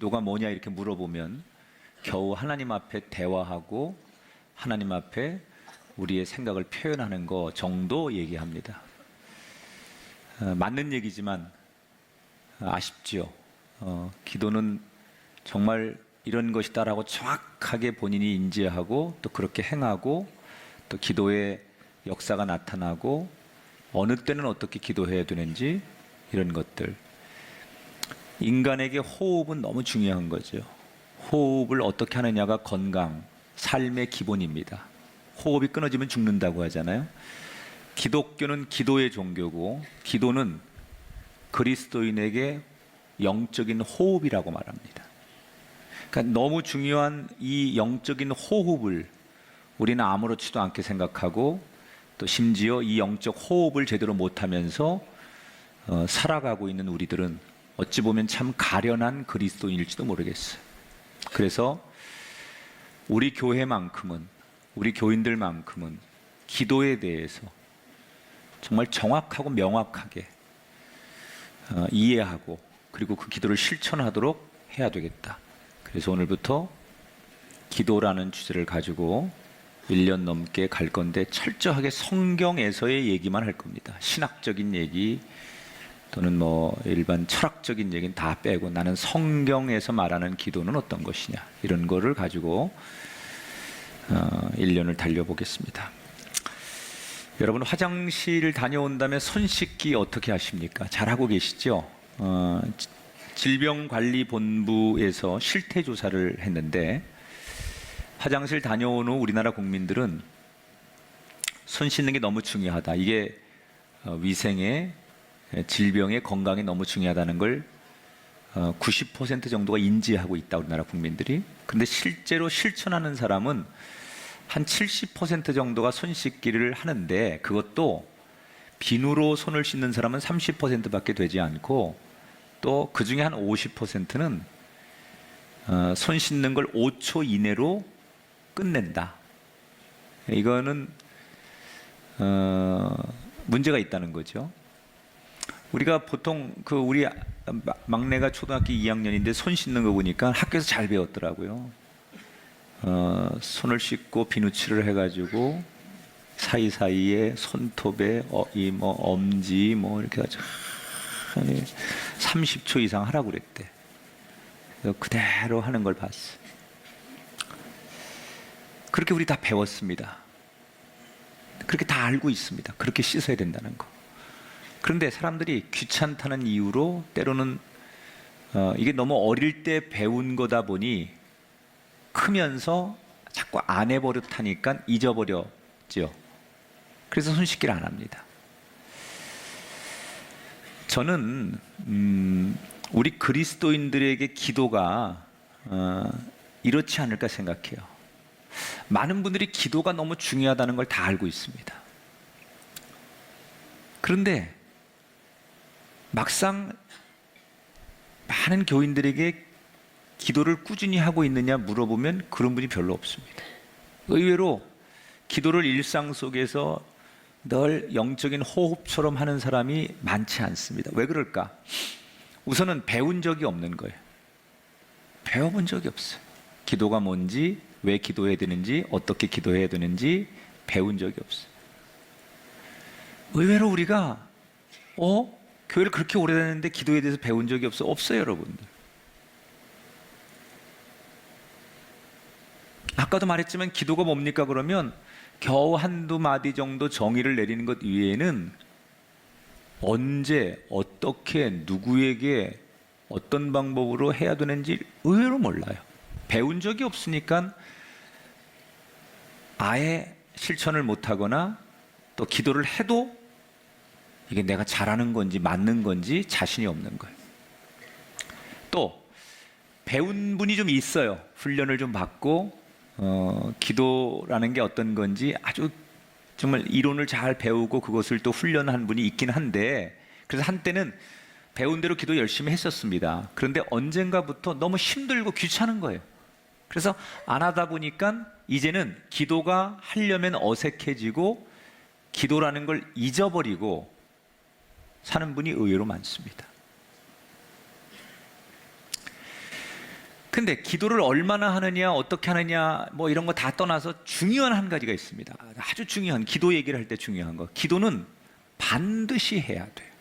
기도가 뭐냐 이렇게 물어보면 겨우 하나님 앞에 대화하고 하나님 앞에 우리의 생각을 표현하는 거 정도 얘기합니다. 맞는 얘기지만 아쉽지요. 기도는 정말 이런 것이다라고 정확하게 본인이 인지하고 또 그렇게 행하고 또 기도의 역사가 나타나고 어느 때는 어떻게 기도해야 되는지 이런 것들. 인간에게 호흡은 너무 중요한 거죠. 호흡을 어떻게 하느냐가 건강, 삶의 기본입니다. 호흡이 끊어지면 죽는다고 하잖아요. 기독교는 기도의 종교고 기도는 그리스도인에게 영적인 호흡이라고 말합니다. 그러니까 너무 중요한 이 영적인 호흡을 우리는 아무렇지도 않게 생각하고 또 심지어 이 영적 호흡을 제대로 못하면서 살아가고 있는 우리들은 어찌 보면 참 가련한 그리스도인일지도 모르겠어요. 그래서 우리 교회만큼은, 우리 교인들만큼은 기도에 대해서 정말 정확하고 명확하게 이해하고 그리고 그 기도를 실천하도록 해야 되겠다. 그래서 오늘부터 기도라는 주제를 가지고 1년 넘게 갈 건데 철저하게 성경에서의 얘기만 할 겁니다. 신학적인 얘기 또는 뭐 일반 철학적인 얘기는 다 빼고 나는 성경에서 말하는 기도는 어떤 것이냐 이런 거를 가지고 1년을 달려보겠습니다. 여러분 화장실 다녀온 다음에 손 씻기 어떻게 하십니까? 잘하고 계시죠? 질병관리본부에서 실태조사를 했는데 화장실 다녀온 후 우리나라 국민들은 손 씻는 게 너무 중요하다. 이게 위생에 질병에 건강에 너무 중요하다는 걸 90% 정도가 인지하고 있다. 우리나라 국민들이. 그런데 실제로 실천하는 사람은 한 70% 정도가 손 씻기를 하는데 그것도 비누로 손을 씻는 사람은 30%밖에 되지 않고 또 그 중에 한 50%는 손 씻는 걸 5초 이내로 끝낸다. 이거는 문제가 있다는 거죠. 우리가 보통 우리 막내가 초등학교 2학년인데 손 씻는 거 보니까 학교에서 잘 배웠더라고요. 손을 씻고 비누칠을 해가지고 사이사이에 손톱에 엄지 이렇게 가지고 30초 이상 하라고 그랬대. 그래서 그대로 하는 걸 봤어. 그렇게 우리 다 배웠습니다. 그렇게 다 알고 있습니다. 그렇게 씻어야 된다는 거. 그런데 사람들이 귀찮다는 이유로 때로는 이게 너무 어릴 때 배운 거다 보니 크면서 자꾸 안 해버릇하니까 잊어버렸죠. 그래서 손 씻기를 안 합니다. 저는 우리 그리스도인들에게 기도가 이렇지 않을까 생각해요. 많은 분들이 기도가 너무 중요하다는 걸 다 알고 있습니다. 그런데 막상 많은 교인들에게 기도를 꾸준히 하고 있느냐 물어보면 그런 분이 별로 없습니다. 의외로 기도를 일상 속에서 늘 영적인 호흡처럼 하는 사람이 많지 않습니다. 왜 그럴까? 우선은 배운 적이 없는 거예요. 배워본 적이 없어요. 기도가 뭔지, 왜 기도해야 되는지, 어떻게 기도해야 되는지 배운 적이 없어요. 의외로 우리가 교회를 그렇게 오래 다녔는데 기도에 대해서 배운 적이 없어요, 여러분들. 아까도 말했지만 기도가 뭡니까? 그러면 겨우 한두 마디 정도 정의를 내리는 것 외에는 언제, 어떻게, 누구에게 어떤 방법으로 해야 되는지 의외로 몰라요. 배운 적이 없으니까 아예 실천을 못하거나 또 기도를 해도 이게 내가 잘하는 건지 맞는 건지 자신이 없는 거예요. 또 배운 분이 좀 있어요. 훈련을 좀 받고 기도라는 게 어떤 건지 아주 정말 이론을 잘 배우고 그것을 또 훈련한 분이 있긴 한데 그래서 한때는 배운 대로 기도 열심히 했었습니다. 그런데 언젠가부터 너무 힘들고 귀찮은 거예요. 그래서 안 하다 보니까 이제는 기도가 하려면 어색해지고 기도라는 걸 잊어버리고 사는 분이 의외로 많습니다. 근데 기도를 얼마나 하느냐, 어떻게 하느냐, 뭐 이런 거 다 떠나서 중요한 한 가지가 있습니다. 아주 중요한, 기도 얘기를 할 때 중요한 거. 기도는 반드시 해야 돼요.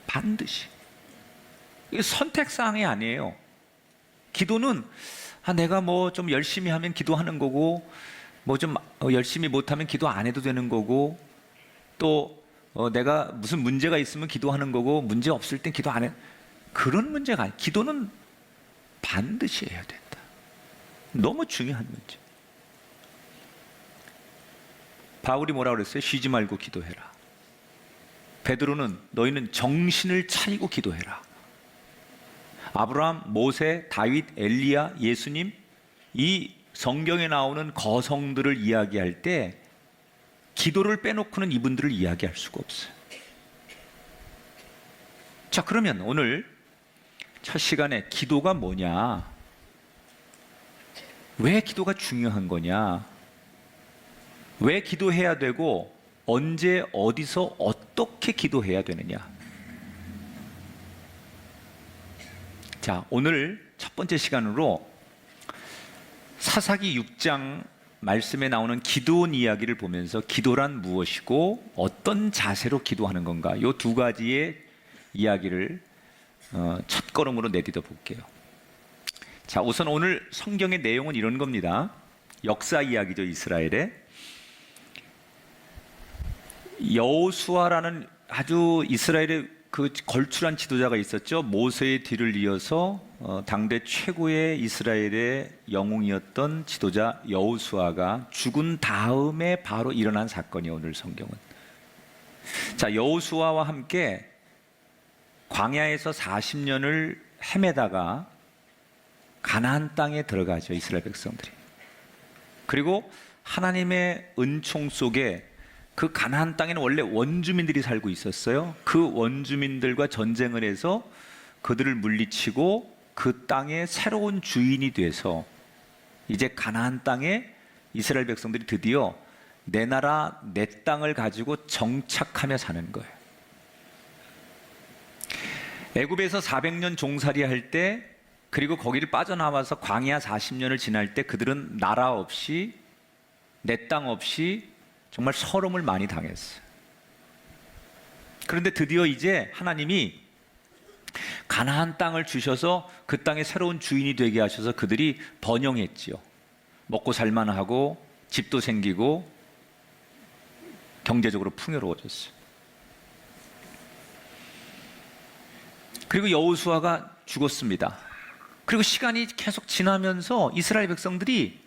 반드시. 이게 선택사항이 아니에요. 기도는 내가 뭐 좀 열심히 하면 기도하는 거고, 뭐 좀 열심히 못하면 기도 안 해도 되는 거고, 또 내가 무슨 문제가 있으면 기도하는 거고, 문제 없을 땐 기도 안 해. 그런 문제가 아니에요. 기도는 반드시 해야 된다. 너무 중요한 문제. 바울이 뭐라고 그랬어요? 쉬지 말고 기도해라. 베드로는 너희는 정신을 차리고 기도해라. 아브라함, 모세, 다윗, 엘리야, 예수님, 이 성경에 나오는 거성들을 이야기할 때 기도를 빼놓고는 이분들을 이야기할 수가 없어요. 자, 그러면 오늘 첫 시간에 기도가 뭐냐? 왜 기도가 중요한 거냐? 왜 기도해야 되고 언제 어디서 어떻게 기도해야 되느냐? 자, 오늘 첫 번째 시간으로 사사기 6장 말씀에 나오는 기도원 이야기를 보면서 기도란 무엇이고 어떤 자세로 기도하는 건가? 이 두 가지의 이야기를 첫 걸음으로 내딛어 볼게요. 자, 우선 오늘 성경의 내용은 이런 겁니다. 역사 이야기죠. 이스라엘의 여호수아라는 아주 이스라엘의 그 걸출한 지도자가 있었죠. 모세의 뒤를 이어서 당대 최고의 이스라엘의 영웅이었던 지도자 여호수아가 죽은 다음에 바로 일어난 사건이에요. 오늘 성경은. 자, 여호수아와 함께 광야에서 40년을 헤매다가 가나안 땅에 들어가죠. 이스라엘 백성들이. 그리고 하나님의 은총 속에 그 가나안 땅에는 원래 원주민들이 살고 있었어요. 그 원주민들과 전쟁을 해서 그들을 물리치고 그 땅의 새로운 주인이 돼서 이제 가나안 땅에 이스라엘 백성들이 드디어 내 나라 내 땅을 가지고 정착하며 사는 거예요. 애굽에서 400년 종살이 할 때, 그리고 거기를 빠져나와서 광야 40년을 지날 때 그들은 나라 없이, 내 땅 없이 정말 서름을 많이 당했어요. 그런데 드디어 이제 하나님이 가나안 땅을 주셔서 그 땅의 새로운 주인이 되게 하셔서 그들이 번영했지요. 먹고 살만하고 집도 생기고 경제적으로 풍요로워졌어요. 그리고 여호수아가 죽었습니다. 그리고 시간이 계속 지나면서 이스라엘 백성들이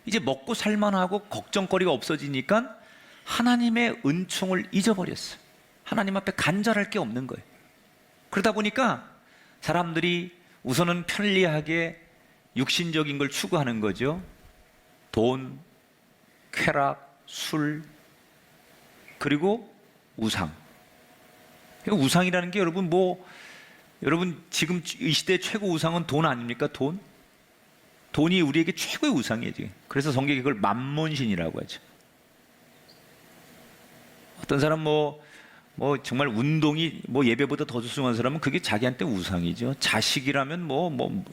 이제 먹고 살만하고 걱정거리가 없어지니까 하나님의 은총을 잊어버렸어요. 하나님 앞에 간절할 게 없는 거예요. 그러다 보니까 사람들이 우선은 편리하게 육신적인 걸 추구하는 거죠. 돈, 쾌락, 술, 그리고 우상. 우상이라는 게 여러분 지금 이 시대의 최고 우상은 돈 아닙니까? 돈? 돈이 우리에게 최고의 우상이에요. 그래서 성경이 그걸 만몬신이라고 하죠. 어떤 사람 정말 운동이 예배보다 더 소중한 사람은 그게 자기한테 우상이죠. 자식이라면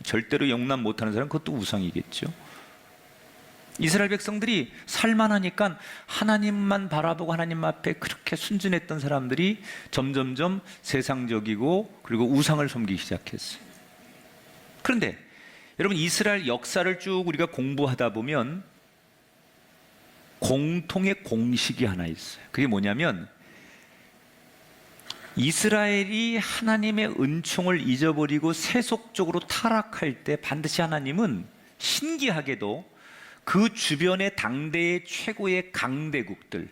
절대로 용납 못하는 사람은 그것도 우상이겠죠. 이스라엘 백성들이 살만하니까 하나님만 바라보고 하나님 앞에 그렇게 순진했던 사람들이 점점점 세상적이고 그리고 우상을 섬기기 시작했어요. 그런데 여러분, 이스라엘 역사를 쭉 우리가 공부하다 보면 공통의 공식이 하나 있어요. 그게 뭐냐면 이스라엘이 하나님의 은총을 잊어버리고 세속적으로 타락할 때 반드시 하나님은 신기하게도 그 주변의 당대의 최고의 강대국들,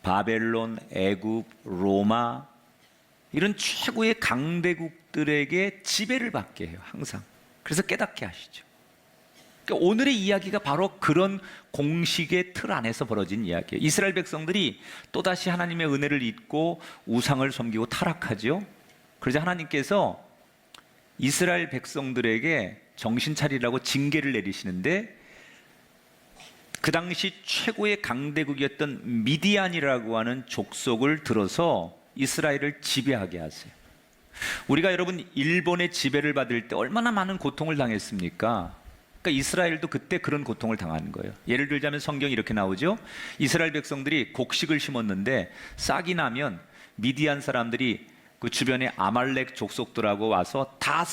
바벨론, 애굽, 로마, 이런 최고의 강대국들에게 지배를 받게 해요. 항상. 그래서 깨닫게 하시죠. 그러니까 오늘의 이야기가 바로 그런 공식의 틀 안에서 벌어진 이야기예요. 이스라엘 백성들이 또다시 하나님의 은혜를 잊고 우상을 섬기고 타락하죠. 그러자 하나님께서 이스라엘 백성들에게 정신 차리라고 징계를 내리시는데, 그 당시 최고의 강대국이었던 미디안이라고 하는 족속을 들어서 이스라엘을 지배하게 하세요. 우리가 여러분 일본의 지배를 받을 때 얼마나 많은 고통을 당했습니까? 그러니까 이스라엘도 그때 그런 고통을 당하는 거예요. 예를 들자면 성경이 이렇게 나오죠. 이스라엘 백성들이 곡식을 심었는데 싹이 나면 미디안 사람들이 그 주변에 아말렉 족속들하고 와서 다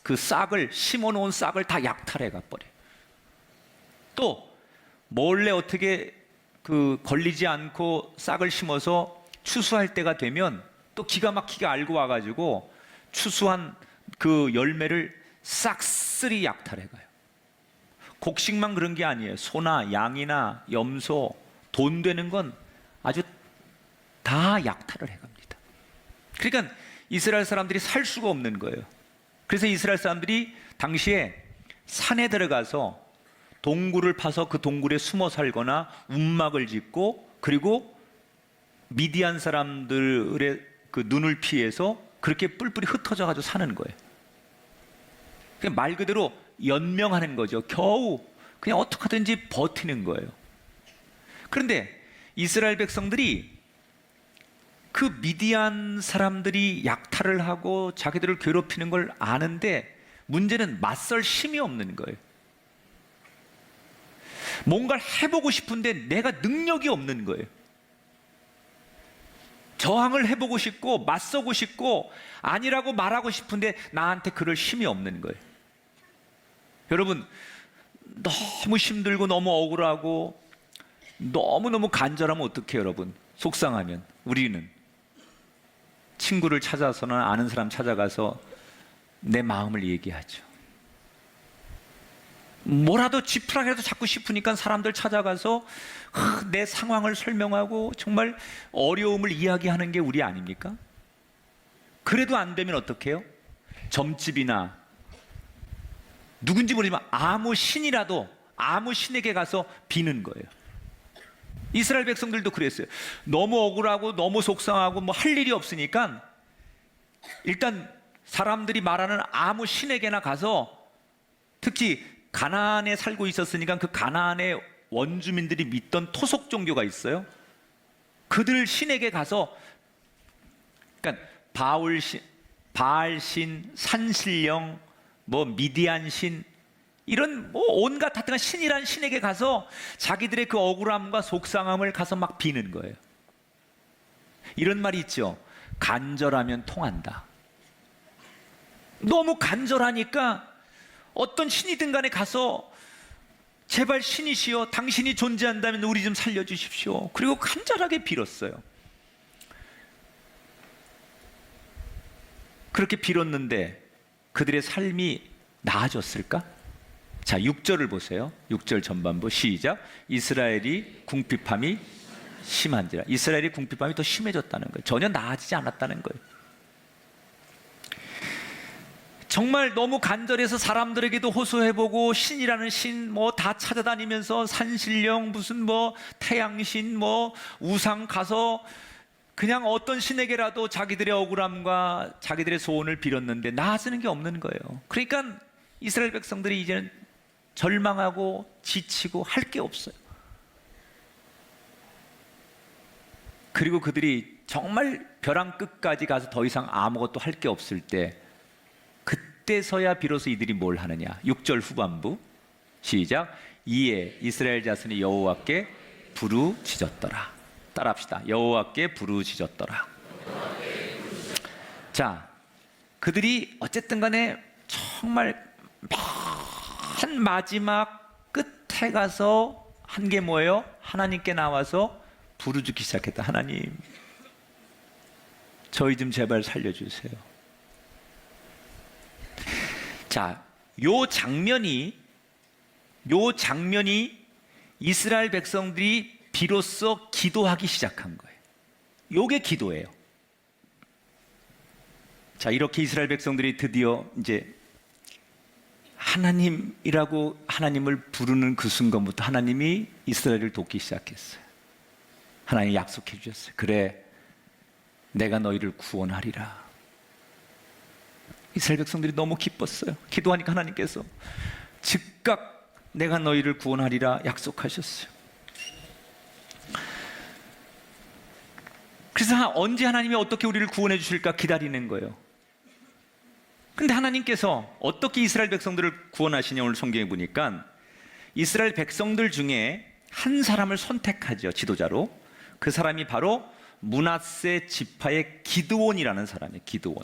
그 싹을 심어놓은 싹을 다 약탈해 가버려요. 또 몰래 어떻게 그 걸리지 않고 싹을 심어서 추수할 때가 되면 또 기가 막히게 알고 와가지고 추수한 그 열매를 싹쓸이 약탈해 가요. 곡식만 그런 게 아니에요. 소나 양이나 염소, 돈 되는 건 아주 다 약탈을 해갑니다. 그러니까 이스라엘 사람들이 살 수가 없는 거예요. 그래서 이스라엘 사람들이 당시에 산에 들어가서 동굴을 파서 그 동굴에 숨어 살거나 움막을 짓고, 그리고 미디안 사람들의 그 눈을 피해서 그렇게 뿔뿔이 흩어져 가지고 사는 거예요. 그냥 말 그대로 연명하는 거죠. 겨우 그냥 어떻게 하든지 버티는 거예요. 그런데 이스라엘 백성들이 그 미디안 사람들이 약탈을 하고 자기들을 괴롭히는 걸 아는데 문제는 맞설 힘이 없는 거예요. 뭔가를 해보고 싶은데 내가 능력이 없는 거예요. 저항을 해보고 싶고 맞서고 싶고 아니라고 말하고 싶은데 나한테 그럴 힘이 없는 거예요. 여러분, 너무 힘들고 너무 억울하고 너무너무 간절하면 어떡해요, 여러분? 속상하면 우리는 친구를 찾아서나 아는 사람 찾아가서 내 마음을 얘기하죠. 뭐라도 지푸라기라도 잡고 싶으니까 사람들 찾아가서 내 상황을 설명하고 정말 어려움을 이야기하는 게 우리 아닙니까? 그래도 안 되면 어떡해요? 점집이나 누군지 모르지만 아무 신이라도 아무 신에게 가서 비는 거예요. 이스라엘 백성들도 그랬어요. 너무 억울하고 너무 속상하고 뭐 할 일이 없으니까 일단 사람들이 말하는 아무 신에게나 가서, 특히 가나안에 살고 있었으니까 그 가나안의 원주민들이 믿던 토속 종교가 있어요. 그들 신에게 가서, 그러니까 바알신, 산신령, 뭐 미디안 신, 이런 뭐 온갖 다양한 신이란 신에게 가서 자기들의 그 억울함과 속상함을 가서 막 비는 거예요. 이런 말이 있죠. 간절하면 통한다. 너무 간절하니까 어떤 신이든 간에 가서 제발 신이시여, 당신이 존재한다면 우리 좀 살려주십시오. 그리고 간절하게 빌었어요. 그렇게 빌었는데 그들의 삶이 나아졌을까? 자, 6절을 보세요. 6절 전반부 시작. 이스라엘이 궁핍함이 심한지라. 이스라엘이 궁핍함이 더 심해졌다는 거예요. 전혀 나아지지 않았다는 거예요. 정말 너무 간절해서 사람들에게도 호소해보고 신이라는 신 뭐 다 찾아다니면서 산신령 무슨 뭐 태양신 뭐 우상 가서 그냥 어떤 신에게라도 자기들의 억울함과 자기들의 소원을 빌었는데 나아지는 게 없는 거예요. 그러니까 이스라엘 백성들이 이제는 절망하고 지치고 할 게 없어요. 그리고 그들이 정말 벼랑 끝까지 가서 더 이상 아무것도 할 게 없을 때, 그때서야 비로소 이들이 뭘 하느냐. 6절 후반부 시작. 이에 이스라엘 자손이 여호와께 부르짖었더라. 따라합시다. 여호와께 부르짖었더라. 자, 그들이 어쨌든 간에 정말 맨 마지막 끝에 가서 한 게 뭐예요? 하나님께 나와서 부르짖기 시작했다. 하나님, 저희 좀 제발 살려주세요. 자, 요 장면이 이스라엘 백성들이 비로소 기도하기 시작한 거예요. 요게 기도예요. 자, 이렇게 이스라엘 백성들이 드디어 이제 하나님이라고 하나님을 부르는 그 순간부터 하나님이 이스라엘을 돕기 시작했어요. 하나님이 약속해 주셨어요. 그래, 내가 너희를 구원하리라. 이스라엘 백성들이 너무 기뻤어요. 기도하니까 하나님께서 즉각 내가 너희를 구원하리라 약속하셨어요. 그래서 언제 하나님이 어떻게 우리를 구원해 주실까 기다리는 거예요. 근데 하나님께서 어떻게 이스라엘 백성들을 구원하시냐, 오늘 성경에 보니까 이스라엘 백성들 중에 한 사람을 선택하죠, 지도자로. 그 사람이 바로 므낫세 지파의 기드온이라는 사람이에요. 기드온.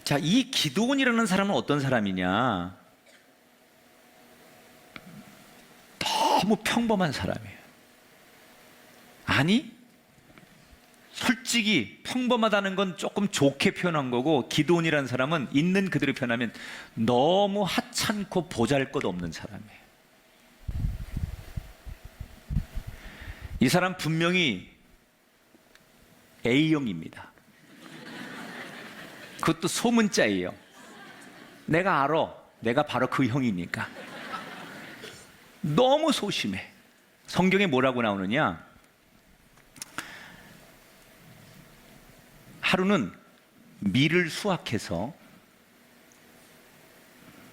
자, 이 기드온이라는 사람은 어떤 사람이냐? 너무 평범한 사람이에요. 아니, 솔직히 평범하다는 건 조금 좋게 표현한 거고, 기드온이라는 사람은 있는 그대로 표현하면 너무 하찮고 보잘것없는 사람이에요. 이 사람 분명히 A형입니다. 그것도 소문자예요. 내가 알아. 내가 바로 그 형이니까. 너무 소심해. 성경에 뭐라고 나오느냐? 하루는 밀을 수확해서,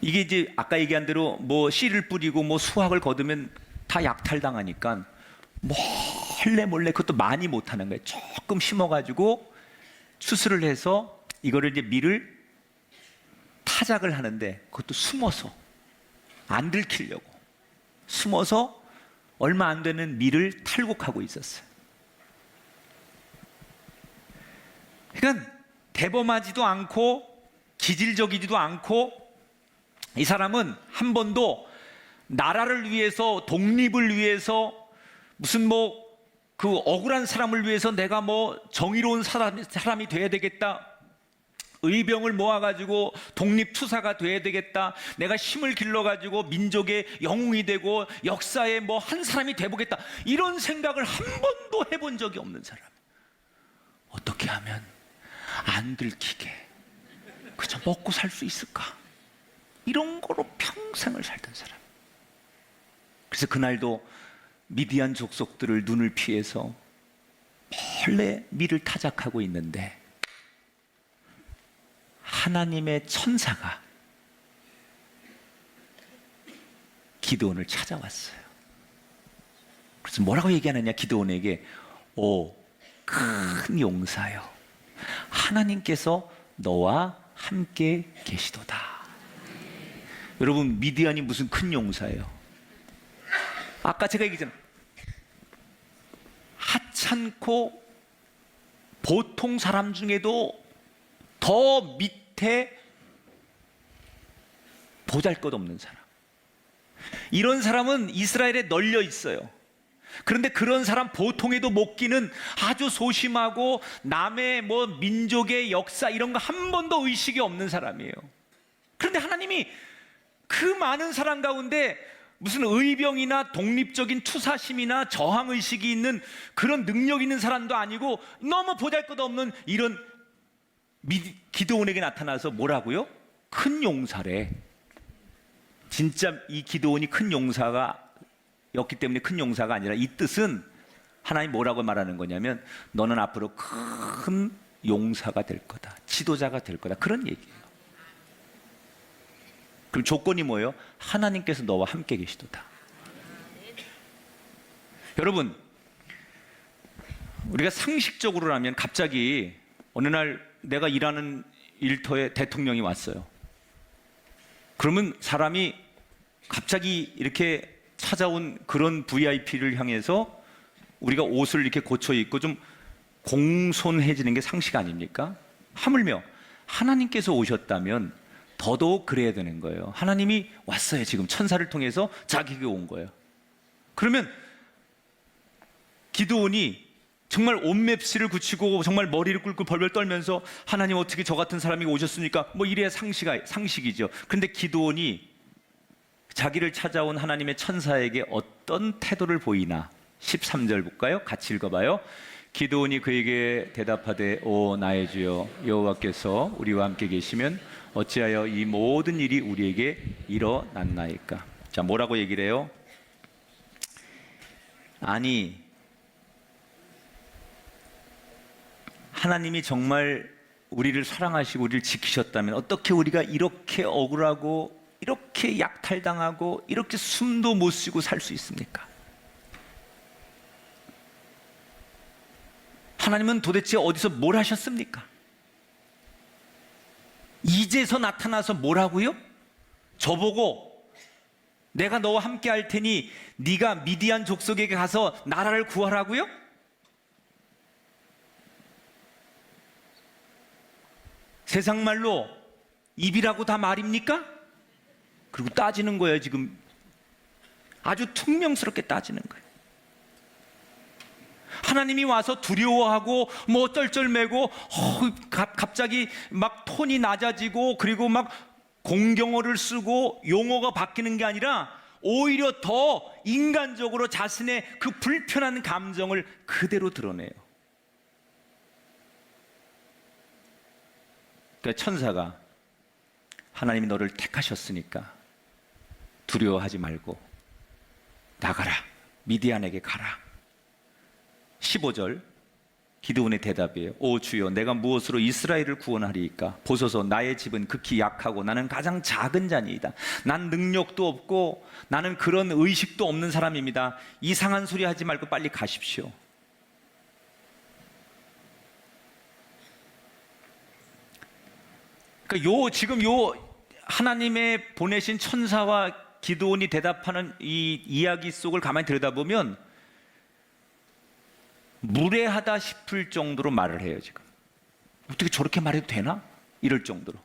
이게 이제 아까 얘기한 대로 뭐 씨를 뿌리고 뭐 수확을 거두면 다 약탈당하니까 몰래 몰래, 그것도 많이 못하는 거예요. 조금 심어가지고 추수를 해서 이거를 이제 밀을 타작을 하는데, 그것도 숨어서 안 들키려고 숨어서 얼마 안 되는 밀을 탈곡하고 있었어요. 그러니까 대범하지도 않고 기질적이지도 않고, 이 사람은 한 번도 나라를 위해서, 독립을 위해서, 무슨 뭐 그 억울한 사람을 위해서 내가 뭐 정의로운 사람이 돼야 되겠다, 의병을 모아가지고 독립투사가 돼야 되겠다, 내가 힘을 길러가지고 민족의 영웅이 되고 역사에 뭐 한 사람이 돼보겠다, 이런 생각을 한 번도 해본 적이 없는 사람. 어떻게 하면 안 들키게 그저 먹고 살 수 있을까, 이런 거로 평생을 살던 사람. 그래서 그날도 미디안 족속들을 눈을 피해서 몰래 밀을 타작하고 있는데, 하나님의 천사가 기드온을 찾아왔어요. 그래서 뭐라고 얘기하느냐, 기드온에게. 오, 큰 용사여, 하나님께서 너와 함께 계시도다. 여러분, 미디안이 무슨 큰 용사예요? 아까 제가 얘기했잖아요. 하찮고 보통 사람 중에도 더 밑에 보잘것없는 사람. 이런 사람은 이스라엘에 널려 있어요. 그런데 그런 사람 보통에도 못 끼는 아주 소심하고 남의 뭐 민족의 역사 이런 거 한 번도 의식이 없는 사람이에요. 그런데 하나님이 그 많은 사람 가운데 무슨 의병이나 독립적인 투사심이나 저항의식이 있는 그런 능력 있는 사람도 아니고 너무 보잘것없는 이런 기드온에게 나타나서 뭐라고요? 큰 용사래. 진짜 이 기드온이 큰 용사가 였기 때문에 큰 용사가 아니라, 이 뜻은 하나님 뭐라고 말하는 거냐면, 너는 앞으로 큰 용사가 될 거다, 지도자가 될 거다, 그런 얘기예요. 그럼 조건이 뭐예요? 하나님께서 너와 함께 계시도다. 여러분, 우리가 상식적으로라면 갑자기 어느 날 내가 일하는 일터에 대통령이 왔어요. 그러면 사람이 갑자기 이렇게 찾아온 그런 VIP를 향해서 우리가 옷을 이렇게 고쳐 입고 좀 공손해지는 게 상식 아닙니까? 하물며 하나님께서 오셨다면 더더욱 그래야 되는 거예요. 하나님이 왔어요. 지금 천사를 통해서 자기에게 온 거예요. 그러면 기드온이 정말 온맵시를 굳히고 정말 머리를 꿇고 벌벌 떨면서, 하나님 어떻게 저 같은 사람이 오셨습니까? 뭐 이래야 상식이죠. 그런데 기드온이 자기를 찾아온 하나님의 천사에게 어떤 태도를 보이나? 13절 볼까요? 같이 읽어봐요. 기드온이 그에게 대답하되, 오 나의 주여, 여호와께서 우리와 함께 계시면 어찌하여 이 모든 일이 우리에게 일어났나이까? 자, 뭐라고 얘기를 해요? 아니, 하나님이 정말 우리를 사랑하시고 우리를 지키셨다면 어떻게 우리가 이렇게 억울하고 이렇게 약탈당하고 이렇게 숨도 못 쉬고 살 수 있습니까? 하나님은 도대체 어디서 뭘 하셨습니까? 이제서 나타나서 뭐라고요? 저보고 내가 너와 함께 할 테니 네가 미디안 족속에게 가서 나라를 구하라고요? 세상 말로 입이라고 다 말입니까? 그리고 따지는 거예요. 지금 아주 퉁명스럽게 따지는 거예요. 하나님이 와서 두려워하고 뭐 쩔쩔매고 갑자기 막 톤이 낮아지고 그리고 막 공경어를 쓰고 용어가 바뀌는 게 아니라 오히려 더 인간적으로 자신의 그 불편한 감정을 그대로 드러내요. 그러니까 천사가 하나님이 너를 택하셨으니까 두려워하지 말고 나가라, 미디안에게 가라. 15절 기드온의 대답이에요. 오 주여, 내가 무엇으로 이스라엘을 구원하리이까? 보소서, 나의 집은 극히 약하고 나는 가장 작은 자니이다. 난 능력도 없고 나는 그런 의식도 없는 사람입니다. 이상한 소리 하지 말고 빨리 가십시오. 그러니까 지금 하나님의 보내신 천사와 기드온이 대답하는 이 이야기 속을 가만히 들여다보면 무례하다 싶을 정도로 말을 해요. 지금 어떻게 저렇게 말해도 되나? 이럴 정도로.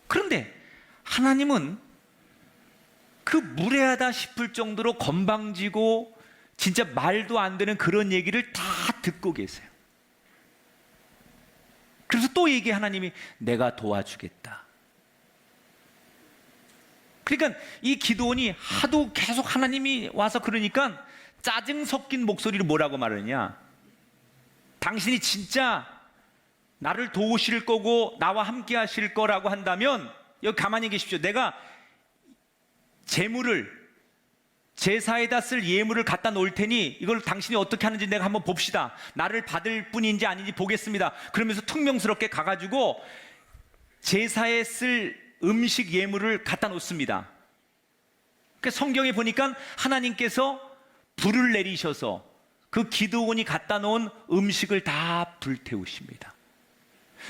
그런데 하나님은 그 무례하다 싶을 정도로 건방지고 진짜 말도 안 되는 그런 얘기를 다 듣고 계세요. 그래서 또 하나님이 내가 도와주겠다. 그러니까 이 기드온이 하도 계속 하나님이 와서 그러니까 짜증 섞인 목소리로 뭐라고 말하느냐? 당신이 진짜 나를 도우실 거고 나와 함께 하실 거라고 한다면 여기 가만히 계십시오. 내가 제물을 제사에다 쓸 예물을 갖다 놓을 테니 이걸 당신이 어떻게 하는지 내가 한번 봅시다. 나를 받을 뿐인지 아닌지 보겠습니다. 그러면서 퉁명스럽게 가가지고 제사에 쓸 음식 예물을 갖다 놓습니다. 그러니까 성경에 보니까 하나님께서 불을 내리셔서 그 기드온이 갖다 놓은 음식을 다 불태우십니다.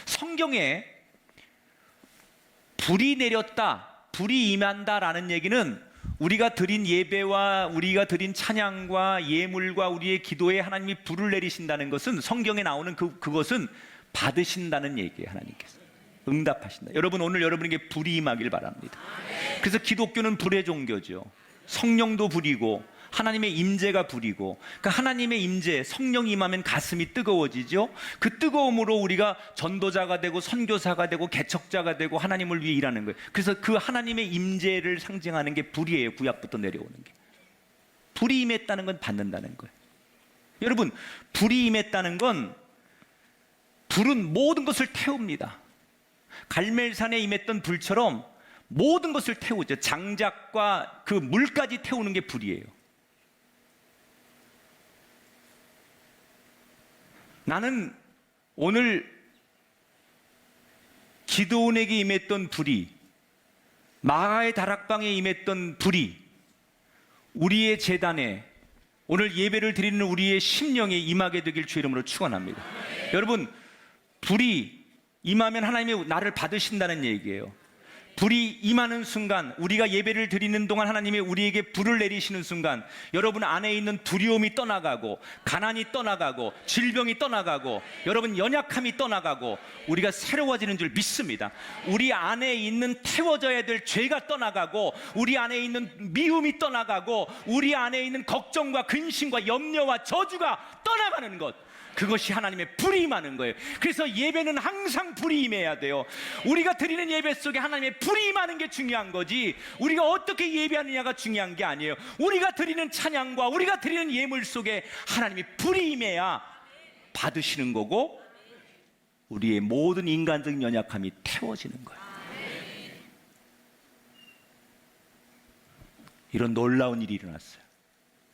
성경에 불이 내렸다, 불이 임한다라는 얘기는 우리가 드린 예배와 우리가 드린 찬양과 예물과 우리의 기도에 하나님이 불을 내리신다는 것은 성경에 나오는 그것은 받으신다는 얘기예요. 하나님께서 응답하신다. 여러분, 오늘 여러분에게 불이 임하길 바랍니다. 그래서 기독교는 불의 종교죠. 성령도 불이고 하나님의 임재가 불이고, 그러니까 하나님의 임재, 성령이 임하면 가슴이 뜨거워지죠. 그 뜨거움으로 우리가 전도자가 되고 선교사가 되고 개척자가 되고 하나님을 위해 일하는 거예요. 그래서 그 하나님의 임재를 상징하는 게 불이에요. 구약부터 내려오는 게. 불이 임했다는 건 받는다는 거예요. 여러분, 불이 임했다는 건 불은 모든 것을 태웁니다. 갈멜산에 임했던 불처럼 모든 것을 태우죠. 장작과 그 물까지 태우는 게 불이에요. 나는 오늘 기드온에게 임했던 불이, 마가의 다락방에 임했던 불이 우리의 제단에 오늘 예배를 드리는 우리의 심령에 임하게 되길 주의 이름으로 축원합니다. 여러분, 불이 임하면 하나님이 나를 받으신다는 얘기예요. 불이 임하는 순간, 우리가 예배를 드리는 동안 하나님이 우리에게 불을 내리시는 순간 여러분 안에 있는 두려움이 떠나가고 가난이 떠나가고 질병이 떠나가고 여러분 연약함이 떠나가고 우리가 새로워지는 줄 믿습니다. 우리 안에 있는 태워져야 될 죄가 떠나가고 우리 안에 있는 미움이 떠나가고 우리 안에 있는 걱정과 근심과 염려와 저주가 떠나가는 것, 그것이 하나님의 불이 임하는 거예요. 그래서 예배는 항상 불이 임해야 돼요. 우리가 드리는 예배 속에 하나님의 불이 임하는 게 중요한 거지 우리가 어떻게 예배하느냐가 중요한 게 아니에요. 우리가 드리는 찬양과 우리가 드리는 예물 속에 하나님의 불이 임해야 받으시는 거고 우리의 모든 인간적 연약함이 태워지는 거예요. 이런 놀라운 일이 일어났어요.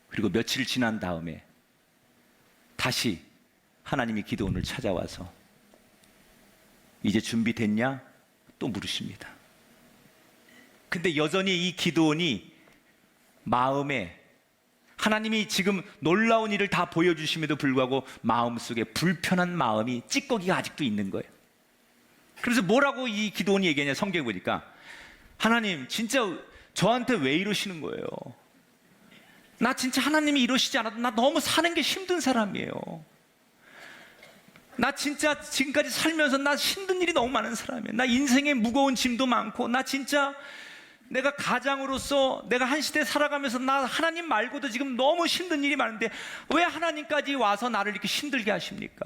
그리고 며칠 지난 다음에 다시 하나님이 기드온을 찾아와서 이제 준비됐냐? 또 물으십니다. 근데 여전히 이 기드온이 마음에 하나님이 지금 놀라운 일을 다 보여주심에도 불구하고 마음속에 불편한 마음이 찌꺼기가 아직도 있는 거예요. 그래서 뭐라고 이 기도원이 얘기하냐, 성경에 보니까 하나님 진짜 저한테 왜 이러시는 거예요? 나 진짜 하나님이 이러시지 않아도 나 너무 사는 게 힘든 사람이에요. 나 진짜 지금까지 살면서 나 힘든 일이 너무 많은 사람이에요. 나 인생에 무거운 짐도 많고, 나 진짜 내가 가장으로서 내가 한 시대 살아가면서 나 하나님 말고도 지금 너무 힘든 일이 많은데 왜 하나님까지 와서 나를 이렇게 힘들게 하십니까?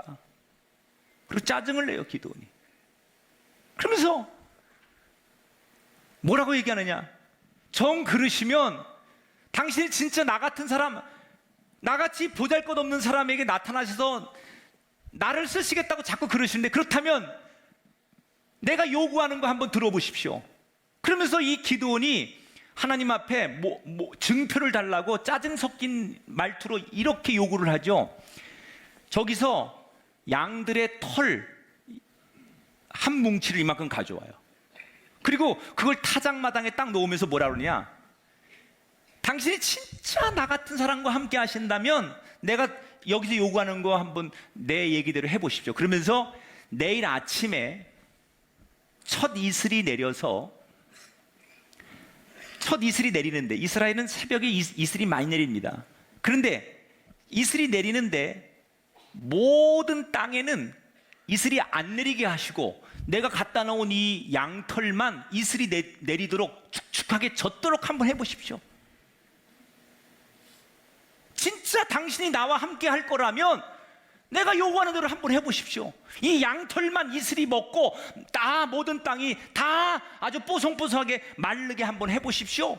그리고 짜증을 내요, 기도원이. 그러면서 뭐라고 얘기하느냐? 정 그러시면 당신이 진짜 나 같은 사람, 나같이 보잘것없는 사람에게 나타나셔서 나를 쓰시겠다고 자꾸 그러시는데, 그렇다면 내가 요구하는 거 한번 들어보십시오. 그러면서 이 기드온이 하나님 앞에 증표를 달라고 짜증 섞인 말투로 이렇게 요구를 하죠. 저기서 양들의 털 한 뭉치를 이만큼 가져와요. 그리고 그걸 타작마당에 딱 놓으면서 뭐라 그러냐, 당신이 진짜 나 같은 사람과 함께 하신다면 내가 여기서 요구하는 거 한번 내 얘기대로 해보십시오. 그러면서 내일 아침에 첫 이슬이 내려서, 첫 이슬이 내리는데, 이스라엘은 새벽에 이슬이 많이 내립니다. 그런데 이슬이 내리는데 모든 땅에는 이슬이 안 내리게 하시고 내가 갖다 놓은 이 양털만 이슬이 내리도록 축축하게 젖도록 한번 해보십시오. 진짜 당신이 나와 함께 할 거라면 내가 요구하는 대로 한번 해보십시오. 이 양털만 이슬이 먹고 다 모든 땅이 다 아주 뽀송뽀송하게 마르게 한번 해보십시오.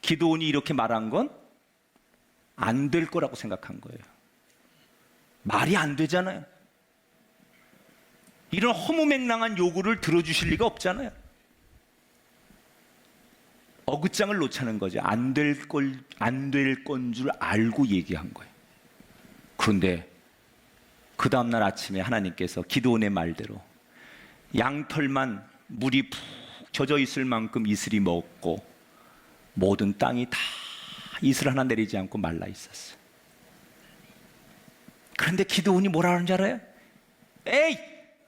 기드온이 이렇게 말한 건 안 될 거라고 생각한 거예요. 말이 안 되잖아요. 이런 허무맹랑한 요구를 들어주실 리가 없잖아요. 어긋장을 놓자는 거죠. 안 될 건 줄 알고 얘기한 거예요. 그런데 그 다음날 아침에 하나님께서 기드온의 말대로 양털만 물이 푹 젖어 있을 만큼 이슬이 먹고 모든 땅이 다 이슬 하나 내리지 않고 말라 있었어요. 그런데 기드온이 뭐라 하는지 알아요? 에이,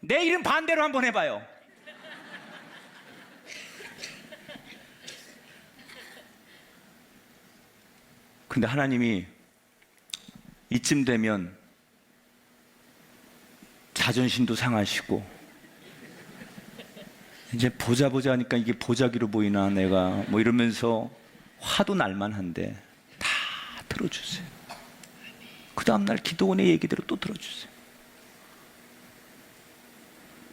내일은 반대로 한번 해봐요. 근데 하나님이 이쯤 되면 자존심도 상하시고, 이제 보자 하니까 이게 보자기로 보이나 내가 뭐 이러면서 화도 날만한데 다 들어주세요. 그 다음날 기드온의 얘기대로 또 들어주세요.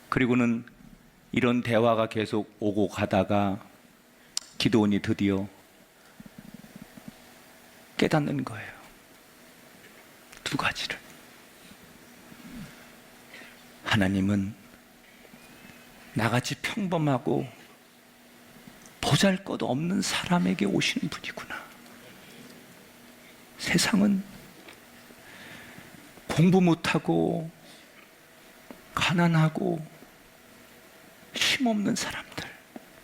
그리고는 이런 대화가 계속 오고 가다가 기드온이 드디어 깨닫는 거예요. 두 가지를. 하나님은 나같이 평범하고 보잘것없는 사람에게 오시는 분이구나. 세상은 공부 못하고 가난하고 힘없는 사람들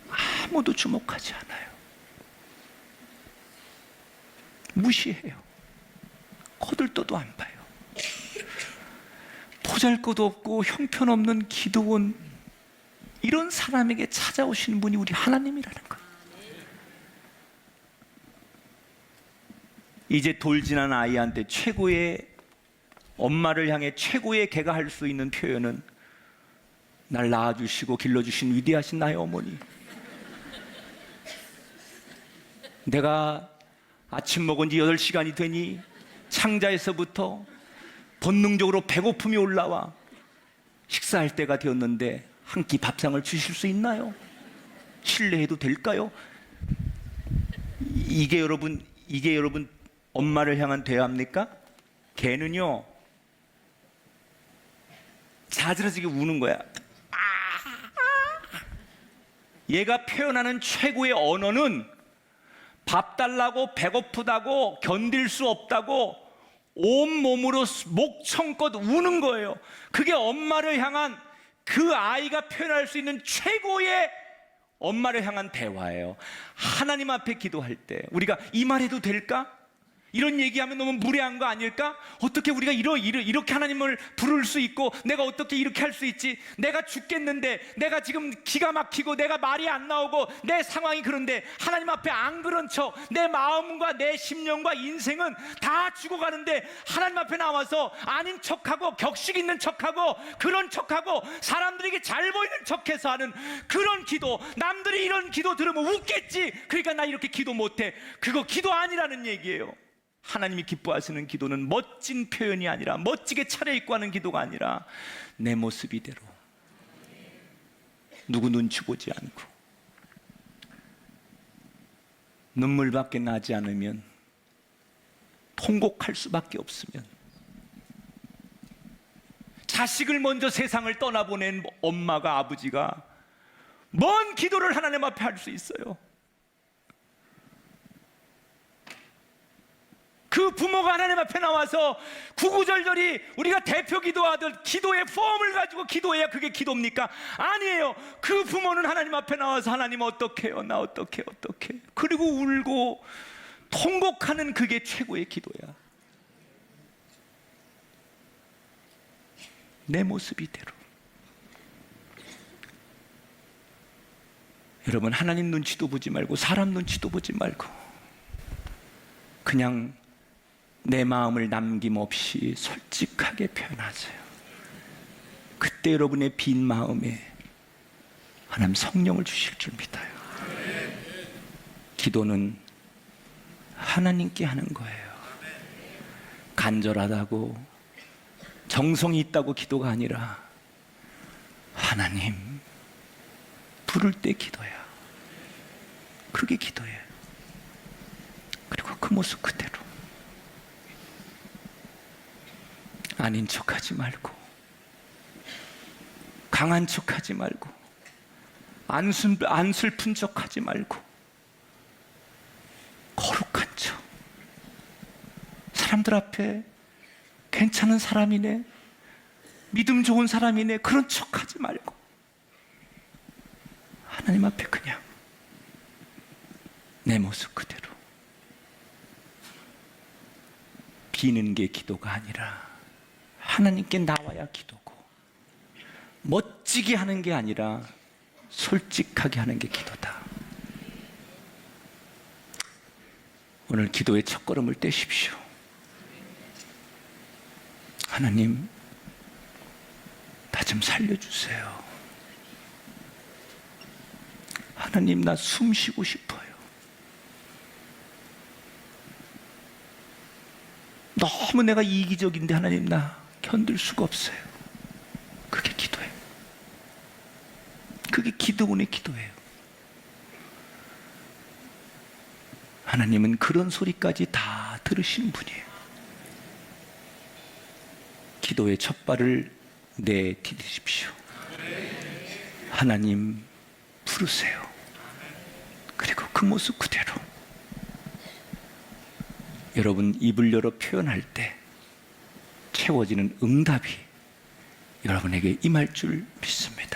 아무도 주목하지 않아요. 무시해요. 거들떠도 안 봐요. 보잘것없고 형편없는 기드온, 이런 사람에게 찾아오시는 분이 우리 하나님이라는 것. 이제 돌 지난 아이한테 최고의, 엄마를 향해 최고의 개가 할 수 있는 표현은 날 낳아주시고 길러주신 위대하신 나의 어머니, 내가 아침 먹은 지 8시간이 되니 창자에서부터 본능적으로 배고픔이 올라와 식사할 때가 되었는데 한 끼 밥상을 주실 수 있나요? 실례해도 될까요? 이게 여러분 엄마를 향한 대화입니까? 개는요 자지러지게 우는 거야. 얘가 표현하는 최고의 언어는 밥 달라고, 배고프다고, 견딜 수 없다고 온몸으로 목청껏 우는 거예요. 그게 엄마를 향한 그 아이가 표현할 수 있는 최고의 엄마를 향한 대화예요. 하나님 앞에 기도할 때 우리가 이 말해도 될까? 이런 얘기하면 너무 무례한 거 아닐까? 어떻게 우리가 이렇게 하나님을 부를 수 있고, 내가 어떻게 이렇게 할 수 있지? 내가 죽겠는데, 내가 지금 기가 막히고 내가 말이 안 나오고 내 상황이 그런데 하나님 앞에 안 그런 척, 내 마음과 내 심령과 인생은 다 죽어가는데 하나님 앞에 나와서 아닌 척하고 격식 있는 척하고 그런 척하고 사람들에게 잘 보이는 척해서 하는 그런 기도, 남들이 이런 기도 들으면 웃겠지, 그러니까 나 이렇게 기도 못해, 그거 기도 아니라는 얘기예요. 하나님이 기뻐하시는 기도는 멋진 표현이 아니라, 멋지게 차려입고 하는 기도가 아니라 내 모습 이대로, 누구 눈치 보지 않고, 눈물밖에 나지 않으면, 통곡할 수밖에 없으면, 자식을 먼저 세상을 떠나보낸 엄마가, 아버지가 뭔 기도를 하나님 앞에 할 수 있어요? 그 부모가 하나님 앞에 나와서 구구절절히 우리가 대표 기도하듯 기도의 폼을 가지고 기도해야 그게 기도입니까? 아니에요. 그 부모는 하나님 앞에 나와서 하나님 어떡해요? 나 어떡해? 그리고 울고 통곡하는 그게 최고의 기도야. 내 모습 이대로. 여러분, 하나님 눈치도 보지 말고 사람 눈치도 보지 말고 그냥 내 마음을 남김없이 솔직하게 표현하세요. 그때 여러분의 빈 마음에 하나님 성령을 주실 줄 믿어요. 기도는 하나님께 하는 거예요. 간절하다고 정성이 있다고 기도가 아니라 하나님 부를 때 기도야. 그게 기도예요. 그리고 그 모습 그대로 아닌 척하지 말고, 강한 척하지 말고, 안 슬픈 척하지 말고, 거룩한 척, 사람들 앞에 괜찮은 사람이네, 믿음 좋은 사람이네, 그런 척하지 말고 하나님 앞에 그냥 내 모습 그대로 비는 게 기도가 아니라 하나님께 나와야 기도고, 멋지게 하는 게 아니라 솔직하게 하는 게 기도다. 오늘 기도의 첫걸음을 떼십시오. 하나님, 나 좀 살려주세요. 하나님, 나 숨 쉬고 싶어요. 너무 내가 이기적인데 하나님, 나 견딜 수가 없어요. 그게 기도예요. 그게 기도원의 기도예요. 하나님은 그런 소리까지 다 들으시는 분이에요. 기도의 첫 발을 내디디십시오. 하나님 부르세요. 그리고 그 모습 그대로 여러분 입을 열어 표현할 때 채워지는 응답이 여러분에게 임할 줄 믿습니다.